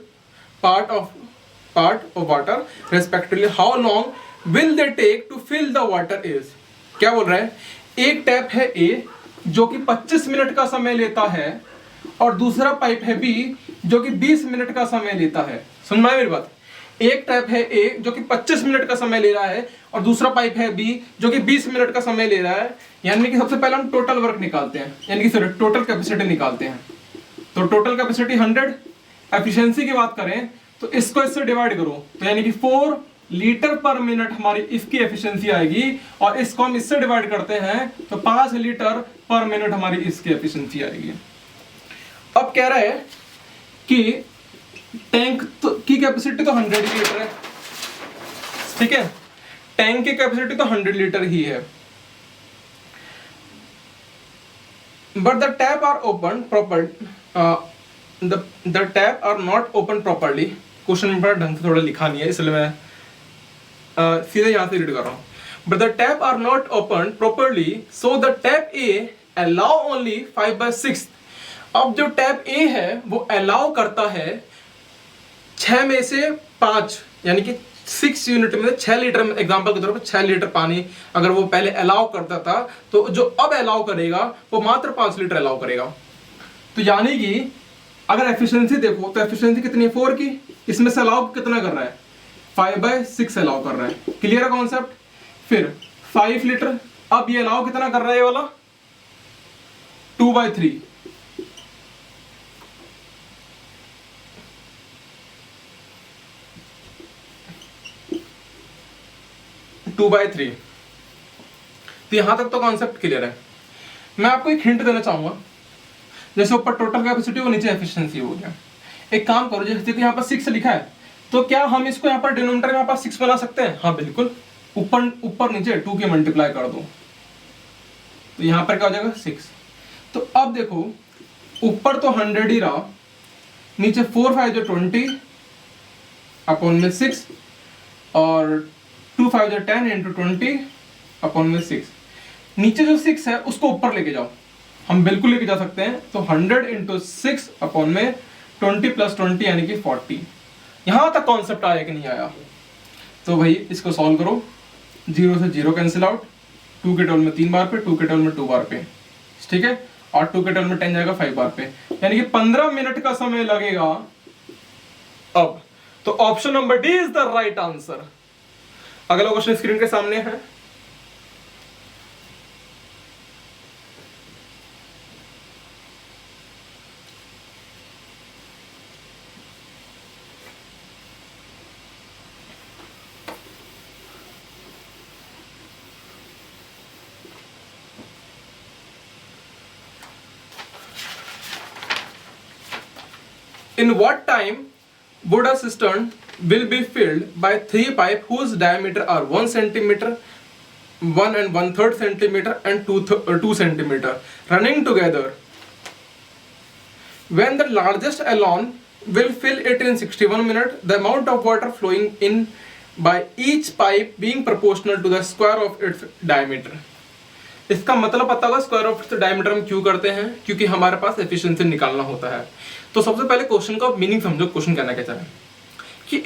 Speaker 1: part of water respectively. How long will they take to fill the water is? क्या बोल रहा है? एक tap है A जो कि 25 minute का समय लेता है, और दूसरा पाइप है बी जो कि 20 मिनट का समय लेता है। सुन रहा है मेरी बात? एक टैप है ए जो कि 25 मिनट का समय ले रहा है, और दूसरा पाइप है बी जो कि 20 मिनट का समय ले रहा है। यानी कि सबसे पहले हम टोटल वर्क निकालते हैं, यानी कि टोटल कैपेसिटी निकालते हैं। तो टोटल कैपेसिटी 100, एफिशिएंसी की बात करें तो इसको इससे डिवाइड करो, तो यानी कि 4 लीटर पर मिनट हमारी इसकी एफिशिएंसी आएगी, और इसको हम इससे डिवाइड करते हैं तो 5 लीटर पर मिनट हमारी इसकी एफिशिएंसी आएगी। अब कह रहा है कि टैंक की कैपेसिटी तो 100 लीटर है, ठीक है, टैंक की कैपेसिटी तो 100 लीटर ही है, but the tap are open proper, the tap are not open properly. Question में बड़ा ढंग से थोड़ा लिखा नहीं है, इसलिए मैं सीधे यहां से रीड कर रहा हूं। But the tap are not open properly, so the tap A allow only 5/6। अब जो टैप ए है वो अलाउ करता है 6 में से 5, यानी कि 6 यूनिट में 6 लीटर, एग्जांपल के तौर पर 6 लीटर पानी अगर वो पहले अलाउ करता था, तो जो अब अलाउ करेगा वो मात्र 5 लीटर अलाउ करेगा। तो यानी कि अगर एफिशिएंसी देखो तो एफिशिएंसी कितनी है 4 की, इसमें से अलाउ कितना कर रहा है 5/6 अलाउ कर रहा है। क्लियर है कॉन्सेप्ट? फिर 5 लीटर, अब ये अलाउ कितना कर रहा है ये वाला 2/3, 2/3। तो यहां तक तो कॉन्सेप्ट क्लियर है। मैं आपको एक हिंट देना चाहूंगा, जैसे ऊपर टोटल कैपेसिटी और नीचे एफिशिएंसी हो गया। एक काम करो, जैसे कि यहाँ पर 6 लिखा है, तो क्या हम इसको यहाँ पर डिनोमिनेटर में 6 बना सकते हैं? हाँ बिल्कुल, ऊपर नीचे 2 के मल्टीप्लाई कर दो, तो यहाँ पर क्या हो जाएगा 6। तो अब देखो ऊपर तो 100 ही रहा, नीचे 4 5 जो 20 अपॉन में 6, और 2 5 जो 10 इंटू 20 अपॉन में 6। नीचे जो 6 है उसको ऊपर लेके जाओ, हम बिल्कुल लेके जा सकते हैं। तो 100 इंटू 6 अपॉन में 20 प्लस 20 यानी कि 40। यहां तक कॉन्सेप्ट आया कि नहीं आया? तो भाई इसको सॉल्व करो, 0 से 0 कैंसिल आउट, 2 के टेबल में 3 बार पे, 2 के टेबल में 2 बार पे, ठीक है, और 2 के टेबल में 10 जाएगा 5 बार पे, यानी कि 15 मिनट का समय लगेगा। अब तो option number D is the right answer. अगला क्वेश्चन स्क्रीन के सामने है। In what time would a cistern will be filled by 3 pipe whose diameter are 1 centimeter, 1 and 1/3 centimeter and 2 centimeter running together? When the largest alone will fill it in 61 minutes, the amount of water flowing in by each pipe being proportional to the square of its diameter. इसका मतलब पता होगा square of its diameter हम क्यों करते हैं, क्योंकि हमारे पास एफिशिएंसी निकालना होता है। तो सबसे पहले क्वेश्चन का मीनिंग समझो, क्वेश्चन कहना क्या चाह रहा है कि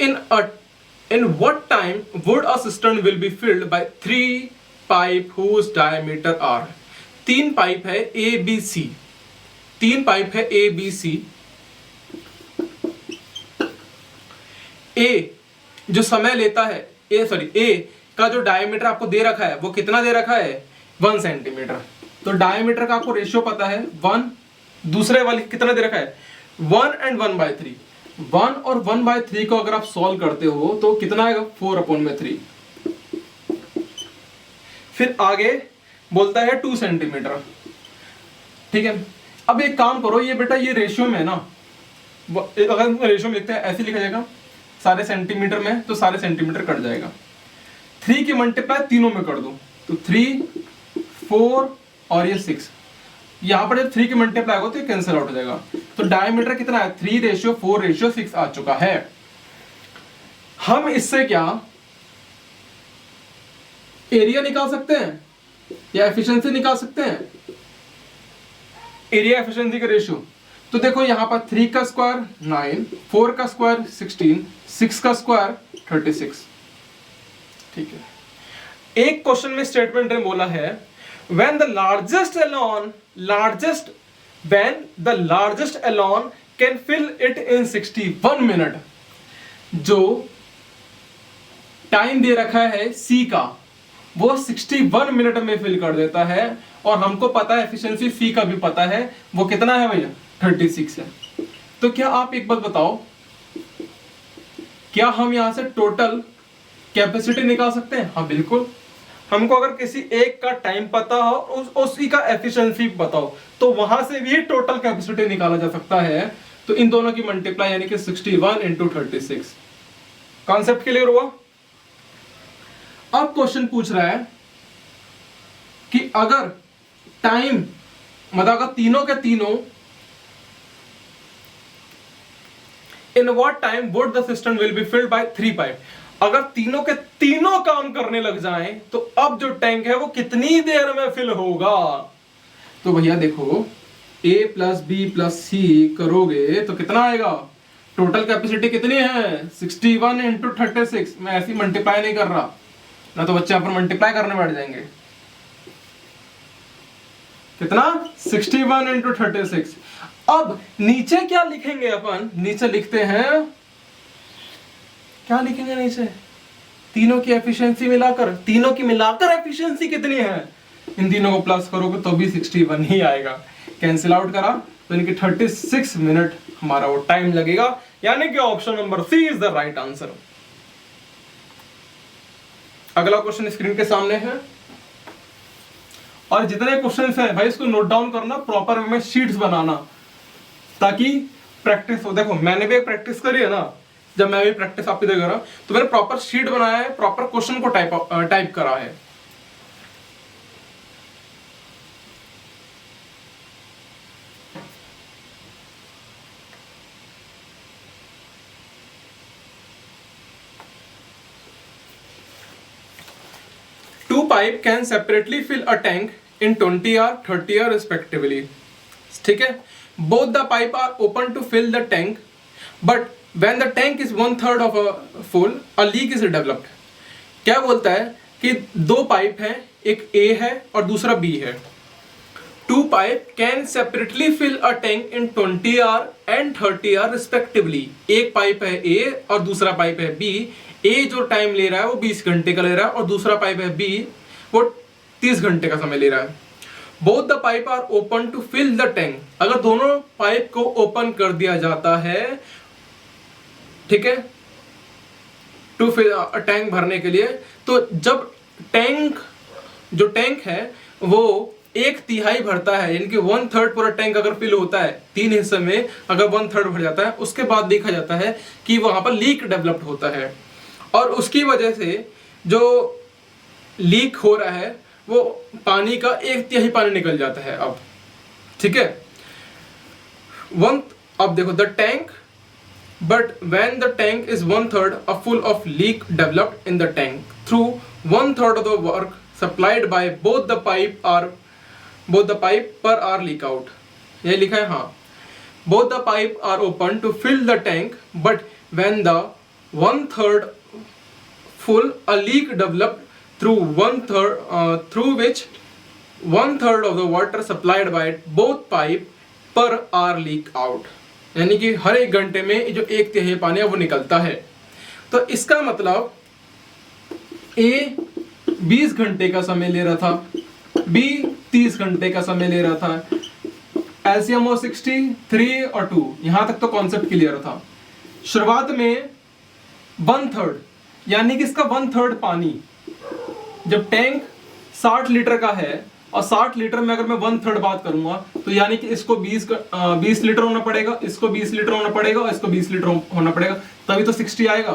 Speaker 1: in what time would a cistern will be filled by 3 pipe whose diameter are. 3 pipe है ए बी सी, 3 पाइप है ए बी सी। ए जो समय लेता है, ए का जो डायमीटर आपको दे रखा है वो कितना दे रखा है, 1 सेंटीमीटर। तो डायमीटर का आपको रेशियो पता है 1, दूसरे वाले कितना दे रखा है 1 and 1/3। 1 और 1/3 को अगर आप सॉल्व करते हो तो कितना आएगा 4/3। फिर आगे बोलता है 2 सेंटीमीटर, ठीक है। अब एक काम करो, ये बेटा ये रेशियो में है ना, अगर रेशियो में लिखते हैं ऐसे लिखा जाएगा सारे सेंटीमीटर में, तो सारे सेंटीमीटर कट जाएगा। 3 की मल्टीप्लाई तीनों में कर दो तो 3, 4 और ये 6। यहां पर जब 3 की मल्टीप्लाई होगा तो ये कैंसिल आउट हो जाएगा। तो डायमीटर कितना है 3:4:6 आ चुका है। हम इससे क्या एरिया निकाल सकते हैं या एफिशिएंसी निकाल सकते हैं, एरिया एफिशिएंसी का रेशियो। तो देखो यहां पर 3 का स्क्वायर 9, 4 का स्क्वायर 16, 6 का स्क्वायर 36, ठीक है। एक क्वेश्चन में स्टेटमेंट ने बोला है when the largest alone can fill it in 61 minute। जो टाइम दे रखा है सी का वो 61 मिनट में फिल कर देता है, और हमको पता है एफिशिएंसी सी का भी पता है, वो कितना है भैया 36 है। तो क्या आप एक बात बताओ, क्या हम यहां से टोटल कैपेसिटी निकाल सकते हैं? हाँ बिल्कुल। हमको अगर किसी एक का टाइम पता हो, उसी का एफिशिएंसी पता हो, तो वहां से भी टोटल कैपेसिटी निकाला जा सकता है। तो इन दोनों की मल्टीप्लाई यानी कि 61 × 36। कॉन्सेप्ट क्लियर हुआ? अब क्वेश्चन पूछ रहा है कि अगर टाइम मतलब अगर तीनों के तीनों इन what time would the system will be filled by 3 pipe. अगर तीनों के तीनों काम करने लग जाएं तो अब जो टैंक है वो कितनी देर में फिल होगा? तो भैया देखो A + B + C करोगे तो कितना आएगा, टोटल कैपेसिटी कितनी है 61 × 36। मैं ऐसी मल्टीप्लाई नहीं कर रहा ना, तो बच्चे यहां पर मल्टीप्लाई करने बैठ जाएंगे। कितना 61 × 36। अब नीचे क्या लिखेंगे अपन, नीचे लिखते हैं, क्या लिखेंगे नीचे, तीनों की एफिशिएंसी मिलाकर, तीनों की मिलाकर एफिशिएंसी कितनी है, इन तीनों को प्लस करोगे तो भी 61 ही आएगा। कैंसिल आउट करा तो यानी कि 36 मिनट हमारा वो टाइम लगेगा, यानी कि option number C is the right answer. अगला क्वेश्चन स्क्रीन के सामने है, और जितने क्वेश्चंस हैं भाई इसको नोट डाउन करना, प्रॉपर वे में शीट्स बनाना ताकि प्रैक्टिस हो। देखो मैंने भी एक प्रैक्टिस करी है ना, जब मैं भी प्रैक्टिस आपकी देख रहा तो मैंने प्रॉपर शीट बनाया है, प्रॉपर क्वेश्चन को टाइप करा है। Two pipe can separately fill a tank in 20 or 30 or respectively। ठीक है, both the pipe are open to fill the tank, but when the tank is 1/3 of a full, a leak is developed। क्या बोलता है कि दो pipe हैं, एक A है और दूसरा B है। Two pipe can separately fill a tank in 20 hour and 30 hour respectively। एक पाइप है A और दूसरा पाइप है B। A जो टाइम ले रहा है वो 20 घंटे का ले रहा है और दूसरा पाइप है B वो 30 घंटे का समय ले रहा है। Both the pipe are open to fill the tank। अगर दोनों पाइप को ओपन कर दिया जाता है, ठीक है, टू फिल टैंक भरने के लिए, तो जब टैंक जो टैंक है वो एक तिहाई भरता है, यानी कि 1/3 पूरा टैंक अगर फिल होता है 3 हिस्से में, अगर 1/3 भर जाता है, उसके बाद देखा जाता है कि वहां पर लीक डेवलप्ड होता है, और उसकी वजह से जो लीक हो रहा है वो पानी का 1/3 पानी निकल जाता है। अब ठीक है, अब देखो the tank, but when the tank is 1/3 full of leak developed in the tank through 1/3 of the work supplied by both the pipe per hour leak out, ये लिखा है हाँ, both the pipe are open to fill the tank, but when the 1/3 full a leak developed through 1/3 through which 1/3 of the water supplied by both pipe per hour leak out, यानी कि हर 1 घंटे में जो 1/3 पानी है वो निकलता है। तो इसका मतलब ए 20 घंटे का समय ले रहा था, बी 30 घंटे का समय ले रहा था। एलसीएम ऑफ 63 और 2, यहां तक तो कॉन्सेप्ट क्लियर था। शुरुआत में 1/3 यानी कि इसका 1/3 पानी, जब टैंक 60 लीटर का है और 60 लीटर में अगर मैं 1/3 बात करूंगा तो यानी कि इसको 20 लीटर होना पड़ेगा, इसको 20 लीटर होना पड़ेगा और इसको 20 लीटर होना पड़ेगा, तभी तो 60 आएगा।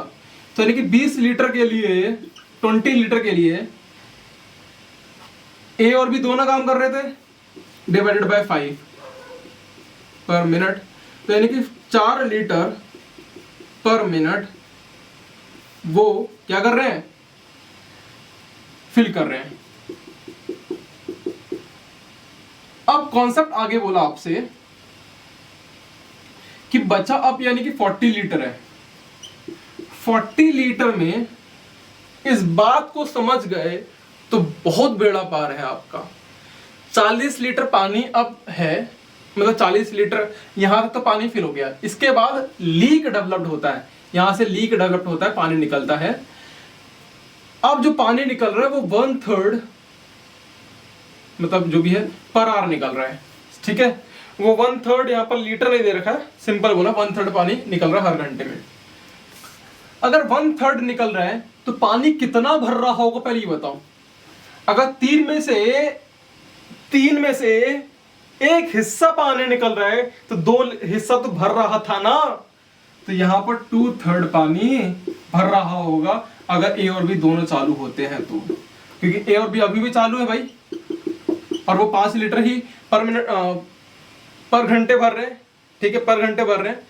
Speaker 1: तो यानी कि 20 लीटर के लिए 20 लीटर के लिए ए और बी दोनों काम कर रहे थे, डिवाइडेड बाय 5 पर मिनट, तो यानी कि 4 लीटर पर मिनट वो क्या कर रहे हैं, फिल कर रहे हैं। अब कॉन्सेप्ट आगे बोला आपसे कि बचा अब यानी कि 40 लीटर है। 40 लीटर में इस बात को समझ गए तो बहुत बेड़ा पार है आपका। 40 लीटर पानी अब है, मतलब 40 लीटर यहां तक तो पानी फिल हो गया, इसके बाद लीक डेवलप्ड होता है, यहां से लीक डेवलप्ड होता है, पानी निकलता है। अब जो पानी निकल रहा है वो 1/3 मतलब जो भी है पर आवर निकल रहा है, ठीक है। वो 1/3 यहाँ पर लीटर नहीं दे रखा है, सिंपल बोला 1/3 पानी निकल रहा है हर घंटे में। अगर 1/3 निकल रहा है तो पानी कितना भर रहा होगा पहले ये बताओ। अगर 3 में से एक हिस्सा पानी निकल रहा है तो 2 हिस्सा तो भर रहा था ना, तो यहाँ पर 2/3 पानी भर रहा होगा अगर ए और बी दोनों चालू होते हैं तो, क्योंकि ए और बी अभी भी चालू है भाई, और वो 5 लीटर ही पर मिनट पर घंटे भर रहे हैं, ठीक है, पर घंटे भर रहे हैं।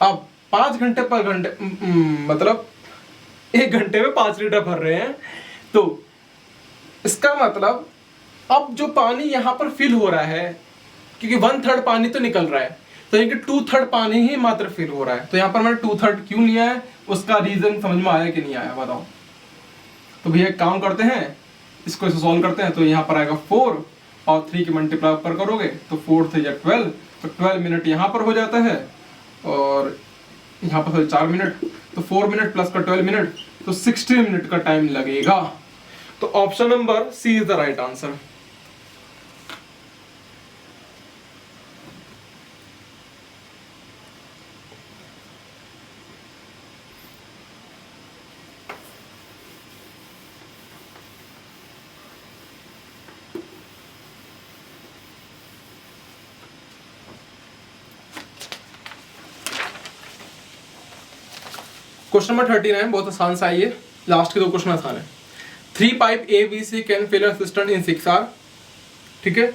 Speaker 1: अब 5 घंटे पर घंटे मतलब 1 घंटे में 5 लीटर भर रहे हैं, तो इसका मतलब अब जो पानी यहाँ पर फिल हो रहा है, क्योंकि 1/3 पानी तो निकल रहा है, तो ये कि 2/3 पानी ही मात्र फिल हो रहा है। तो यहाँ पर मैंने 2/3 क्यों लिया है, उसका रीजन समझ में आया कि नहीं आया बताओ। तो भैया एक काम करते हैं, इसको इसे सॉल्व करते हैं। तो यहाँ पर आएगा 4 और 3 की मल्टीप्लाई ऊपर करोगे तो 4 × 3 = 12, तो 12 मिनट यहाँ पर हो जाता है और यहाँ पर 4 मिनट, तो 4 मिनट प्लस का 12 मिनट, तो 60 मिनट का टाइम लगेगा। तो option number C is the right answer. Question number 39 बहुत आसान सा है, लास्ट के 2 क्वेश्चन आसान है। 3 pipe A B C can fill a system in 6 hour, ठीक है,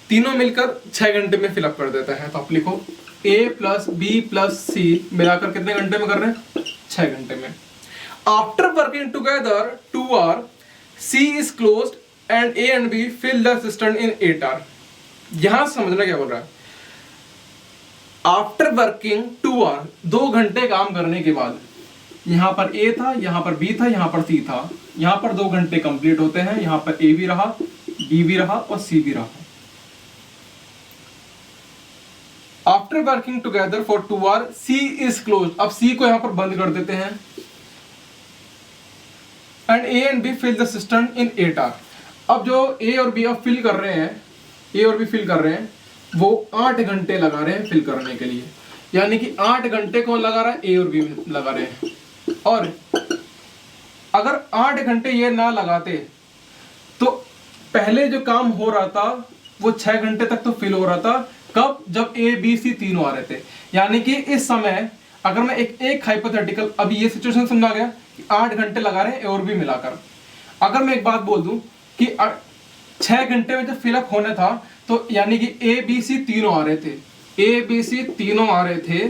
Speaker 1: तीनों मिलकर 6 घंटे में फिलअप कर देता है। तो आप लिखो ए प्लस बी प्लस सी मिलाकर कितने घंटे में कर रहे हैं, 6 घंटे में। After working together 2 hour C is closed and A and B fill the system in 8 hour. यहां समझना क्या बोल रहा है, आफ्टर वर्किंग 2 आवर, 2 घंटे काम करने के बाद, यहां पर ए था, यहां पर बी था, यहां पर सी था, यहां पर 2 घंटे कंप्लीट होते हैं, यहां पर ए भी रहा, बी भी रहा और सी भी रहा। After working together for 2 hour C is close, अब सी को यहां पर बंद कर देते हैं, and A and B fill the system in 8 hour. अब जो ए और बी अब फिल कर रहे हैं, ए और बी फिल कर रहे हैं, वो 8 घंटे लगा रहे हैं फिल करने के लिए, यानी कि 8 घंटे कौन लगा रहा है, ए और बी लगा रहे हैं। और अगर 8 घंटे ये ना लगाते तो पहले जो काम हो रहा था वो 6 घंटे तक तो फिल हो रहा था। कब? जब ए बी सी तीनों आ रहे थे। यानी कि इस समय अगर मैं एक हाइपोथेटिकल, अभी ये सिचुएशन समझा गया कि 8 घंटे लगा रहे हैं ए और बी मिलाकर। अगर मैं एक बात बोल दूं कि 6 घंटे में जब फिलअप होना था तो यानी कि ए बी सी तीनों आ रहे थे, ए बी सी तीनों आ रहे थे,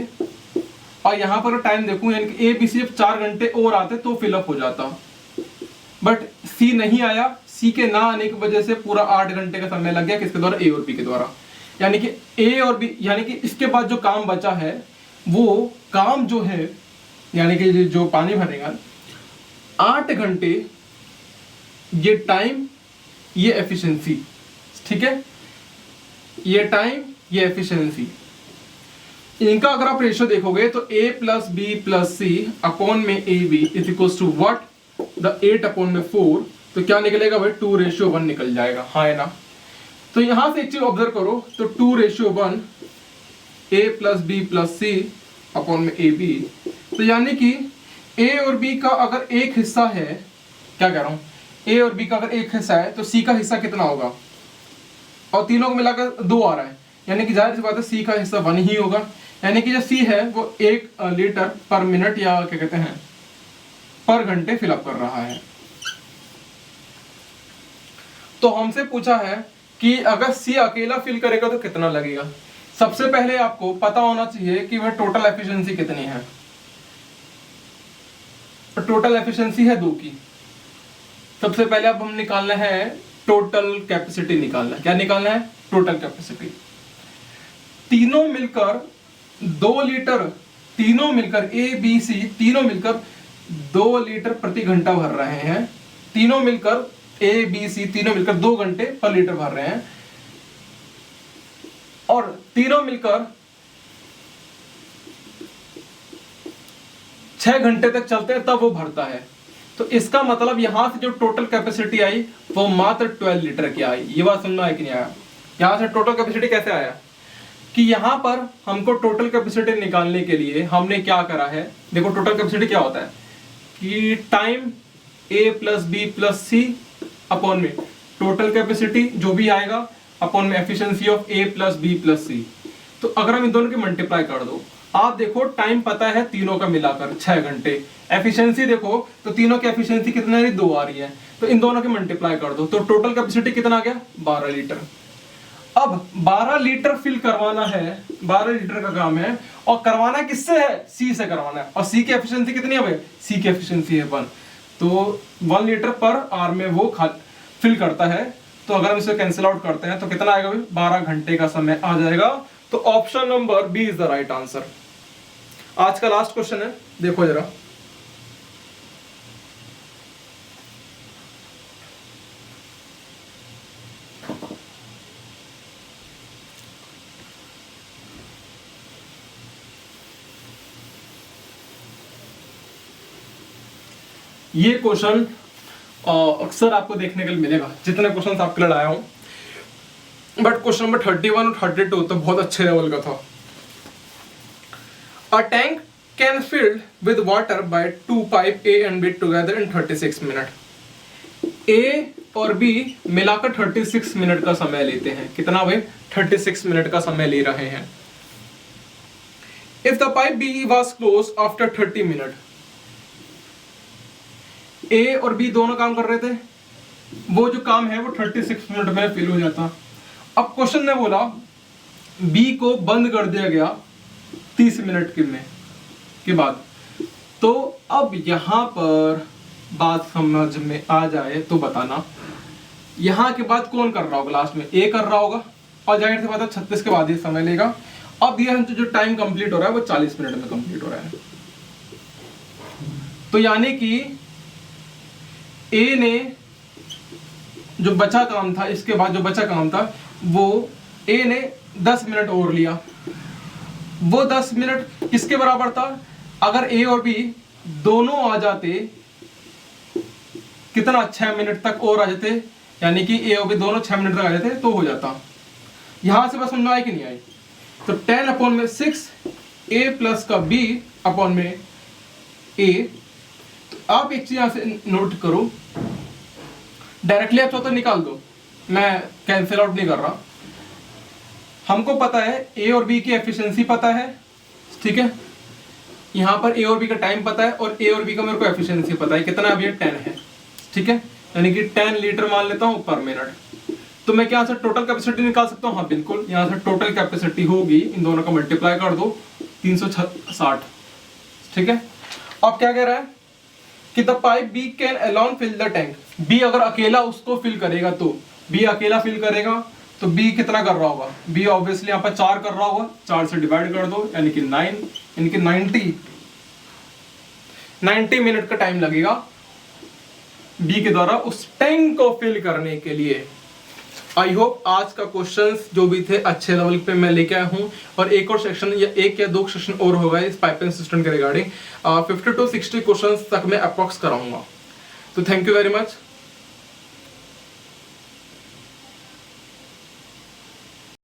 Speaker 1: और यहां पर टाइम देखूं यानी कि ए बी सी जब 4 घंटे और आते तो फिलअप हो जाता, बट सी नहीं आया। सी के ना आने की वजह से पूरा 8 घंटे का समय लग गया किसके द्वारा? ए और बी के द्वारा। यानी कि ए और बी, यानी कि इसके बाद जो काम बचा है वो काम जो है यानी कि जो पानी भरेगा 8 घंटे, ये टाइम ये एफिशिएंसी, ठीक है, ये टाइम ये एफिशिएंसी, इनका अगर आप रेशियो देखोगे तो a plus B plus C upon में A B is equal to what? The 8 upon में 4। तो क्या निकलेगा भाई? 2:1 निकल जाएगा, हाँ है ना। तो यहां से एक चीज ऑब्जर्व करो, तो 2:1 a plus B plus C upon में ए बी। तो यानी कि a और b का अगर एक हिस्सा है, क्या कह रहा हूं, a और b का अगर एक हिस्सा है तो c का हिस्सा कितना होगा? और तीनों को मिलाकर 2 आ रहा है, यानी कि जाहिर सी बात है c का हिस्सा 1 ही होगा। यानी कि जो c है वो 1 लीटर पर मिनट या क्या कहते हैं पर घंटे फिलअप कर रहा है। तो हमसे पूछा है कि अगर c अकेला फिल करेगा तो कितना लगेगा। सबसे पहले आपको पता होना चाहिए कि वह टोटल एफिशिएंसी कितनी है। टोटल एफिशिएंसी है 2 की। सबसे पहले अब हम निकालना है टोटल कैपेसिटी निकालना है। क्या निकालना है? Total capacity. तीनों मिलकर 2 लीटर, तीनों मिलकर ए बी सी तीनों मिलकर 2 लीटर प्रति घंटा भर रहे हैं। तीनों मिलकर ए बी सी तीनों मिलकर 2 घंटे पर लीटर भर रहे हैं, और तीनों मिलकर 6 घंटे तक चलते हैं तब वो भरता है। तो इसका मतलब यहां से जो टोटल कैपेसिटी आई वो मात्र 12 लीटर की आई। ये बात सुनना है कि नहीं आया? यहां से टोटल कैपेसिटी कैसे आया कि यहां पर हमको टोटल कैपेसिटी निकालने के लिए हमने क्या करा है, देखो टोटल कैपेसिटी क्या होता है कि time a plus B plus C upon में टोटल कैपेसिटी जो भी आएगा अपॉन में efficiency of a plus B plus C. तो अगर हम इन दोनों की मल्टीप्लाई कर दो, आप देखो टाइम पता है तीनों का मिलाकर 6 घंटे, एफिशिएंसी देखो तो तीनों की एफिशिएंसी कितना आ रही? 2 आ रही है। तो इन दोनों की मल्टीप्लाई कर दो तो टोटल कैपेसिटी कितना आ गया? 12 लीटर। अब 12 लीटर फिल करवाना है, 12 लीटर का काम है, और करवाना किससे है? सी से करवाना है। और सी की एफिशिएंसी कितनी है भाई? सी की एफिशिएंसी है 1। तो 1 लीटर पर आवर में वो फिल करता है। तो अगर हम इसे कैंसिल आउट करते हैं तो कितना आएगा भाई? 12 घंटे का समय आ जाएगा। तो option number B is the right answer. आज का लास्ट क्वेश्चन है, देखो जरा। ये क्वेश्चन अक्सर आपको देखने के लिए मिलेगा जितने क्वेश्चन आपके लिए लाया हूं, बट क्वेश्चन नंबर 31 और 32 तो बहुत अच्छे लेवल का था। A tank can filled with water by 2 pipe A and B together in 36 minute. A और बी मिलाकर 36 मिनट का समय लेते हैं। कितना भाई? 36 मिनट का समय ले रहे हैं। If the pipe B was close after 30 minute, A और बी दोनों काम कर रहे थे, वो जो काम है वो 36 मिनट में फिल हो जाता। अब क्वेश्चन ने बोला बी को बंद कर दिया गया 30 मिनट के बाद। तो अब यहां पर बात समझ में आ जाए तो बताना, यहां के बाद कौन कर रहा होगा? लास्ट में ए कर रहा होगा, और जाहिर सी बात है 36 के बाद ये समय लेगा। अब ये जो टाइम कंप्लीट हो रहा है वो 40 मिनट में कंप्लीट हो रहा है। तो यानी कि ए ने जो बचा काम था, इसके बाद जो बचा काम था वो ए ने 10 मिनट और लिया। वो 10 मिनट किसके बराबर था? अगर ए और बी दोनों आ जाते, कितना 6 मिनट तक और आ जाते, यानी कि ए और बी दोनों 6 मिनट तक आ जाते तो हो जाता। यहां से बस समझ आई कि नहीं आई? तो 10 अपॉन में 6 ए प्लस का बी अपॉन में ए। तो आप एक चीज यहां से नोट करो, डायरेक्टली आप तो निकाल दो, मैं कैंसिल आउट नहीं कर रहा। हमको पता है ए और बी की एफिशिएंसी पता है, ठीक है, यहाँ पर ए और बी का टाइम पता है और ए और बी का मेरे को एफिशिएंसी पता है कितना, अभी 10 है, ठीक है, यानी कि 10 लीटर मान लेता हूँ पर मिनट। तो मैं क्या यहाँ से टोटल कैपेसिटी निकाल सकता हूँ? हाँ बिल्कुल, यहाँ से टोटल कैपेसिटी होगी, इन दोनों का मल्टीप्लाई कर दो, 360, ठीक है। अब क्या कह रहा है कि the pipe B can alone fill the tank. B अगर अकेला उसको फिल करेगा, तो बी अकेला फिल करेगा तो बी कितना कर रहा होगा? बी ऑब्वियसली यहाँ पर 4 कर रहा होगा, 4 से डिवाइड कर दो, यानी कि 9, यानी कि 90 मिनट का टाइम लगेगा बी के द्वारा उस टैंक को फिल करने के लिए। आई होप आज का क्वेश्चंस जो भी थे अच्छे लेवल पे मैं लेके आया हूँ, और एक और सेक्शन या एक या दो सेक्शन और होगा इस पाइपलाइन सिस्टम के रिगार्डिंग। 50 to 60 क्वेश्चंस तक मैं अप्रॉक्स कराऊंगा। तो थैंक यू वेरी मच।